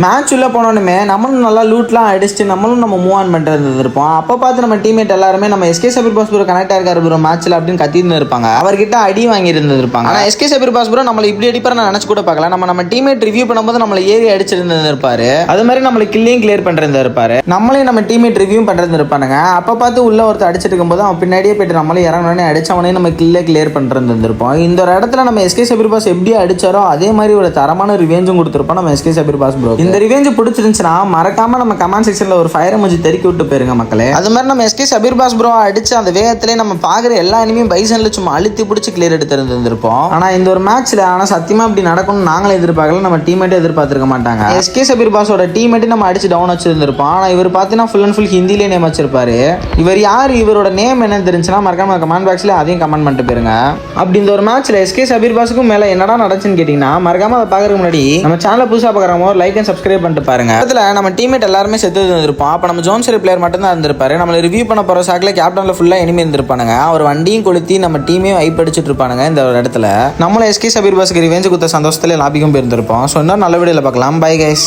Match உள்ள போனோன்னுமே நம்மளும் நல்லா லூட்லாம் அடிச்சுட்டு நம்மளும் நம்ம மூவ் ஆன் பண்ணிட்டு இருப்போம். அப்போ பார்த்து நம்ம டீம்மேட் எல்லாருமே நம்ம SK Shabbir boss bro connect ஆயிருக்காரு ப்ரோ மேட்ச்ல அப்படின்னு கத்தின்னு இருப்பாங்க. அவர்கிட்ட அடி வாங்கி இருந்திருப்பாங்க. ஆனால் எஸ்கே சபீர் பாஸ் ப்ரோ நம்மளை இப்படி அடிப்பாரு நான் நினைச்சு கூட பார்க்கல. நம்ம டீம்மேட் ரிவ்யூ பண்ணும்போது நம்மளை ஏறி அடிச்சிருந்து இருப்பாரு. அது மாதிரி நம்மளை கில்லையும் கிளியர் பண்றது இருப்பாரு. நம்மளே நம்ம டீம்மேட் ரிவ்யூ பண்றது இருப்பானுங்க. அப்போ பார்த்து உள்ள ஒருத்தர் அடிச்சிட்டு இருக்கும்போது அவன் பின்னாடியே போயிட்டு நம்மளே இறங்கினே அடிச்சவனே நம்ம கிளியர் பண்றது இருந்திருப்போம். இந்த ஒரு இடத்துல நம்ம எஸ்கே சபீர் பாஸ் எப்படி அடிச்சாரோ அதே மாதிரி ஒரு தரமான ரிவேஞ்சும் கொடுத்துருப்போம் நம்ம எஸ்கே சபீர் பாஸ் ப்ரோ. இந்த ரிவேஞ்ச் பிடிச்சிருந்துச்சுன்னா மறக்காம நம்ம கமெண்ட் செக்ஷன்ல ஒரு ஃபயர் எமோஜி தெறிக்கி விட்டு போயிருங்க மக்களே. அது மாதிரி நம்ம எஸ்கே சபீர் பாஸ் ப்ரோ அடிச்சு அந்த வேகத்திலே நம்ம பாக்குற எல்லா எனிமையும் பைசன்ல சும்மா அழுத்தி பிடிச்சி கிளியர் எடுத்து இருந்திருப்போம். ஆனா இந்த ஒரு மேட்ச்ல சத்தியமா இப்படி நடக்கும்னு நாங்களே எதிர்பார்க்கல. நம்ம டீம்மேட்டே எதிர்பார்த்திருக்க மாட்டாங்க. எஸ்கே சபீர் பாஸோட டீம்மேட்டே நம்ம அடிச்சு டவுன் வச்சிருந்திருப்போம். ஆனா இவர் பாத்தீங்கன்னா ஃபுல் அண்ட் ஃபுல் ஹிந்திலே நேம் வச்சிருப்பாரு. இவர் யார், இவரோட நேம் என்னன்னு தெரிஞ்சுன்னா மறக்காம கமெண்ட் பாக்ஸ்ல அதையும் கமெண்ட் பண்ணிட்டு போயிருங்க. அப்படி இந்த ஒரு மேட்ச்ல எஸ்கே சபீர் பாஸுக்கும் மேல என்னடா நடந்துச்சுன்னு கேட்டீங்கன்னா மறக்காம அதை பாக்குறதுக்கு முன்னாடி நம்ம சேனலை புதுசா பாக்குறவங்க ஒரு லைக் அண்ட் சப்ஸ்கிரைப் பண்ணிட்டு பாருங்க. இடத்துல நம்ம டீம்மேட் எல்லாருமே செத்து இருந்திருப்போம். அப்ப நம்ம ஜோன்சரி பிளேயர் மட்டும் தான் இருந்திருப்பாரு. நம்மள ரிவ்யூ பண்ண போற சாக்ல கேப்டன்ல ஃபுல்லா எனிமி இருந்திருப்பானுங்க. அவர் வண்டியும் கொளுத்தி நம்ம டீமையும் வைப் அடிச்சிட்டு இருப்பானுங்க. இந்த ஒரு இடத்துல நம்மள எஸ்கே சபீர் பாஸ்க்கு ரிவெஞ்ச் குத்த சந்தோஷத்துல லாபிக்கும் போயிருந்திருப்போம். ஸோ இன்னும் நல்ல வீடியோல பார்க்கலாம். Bye guys.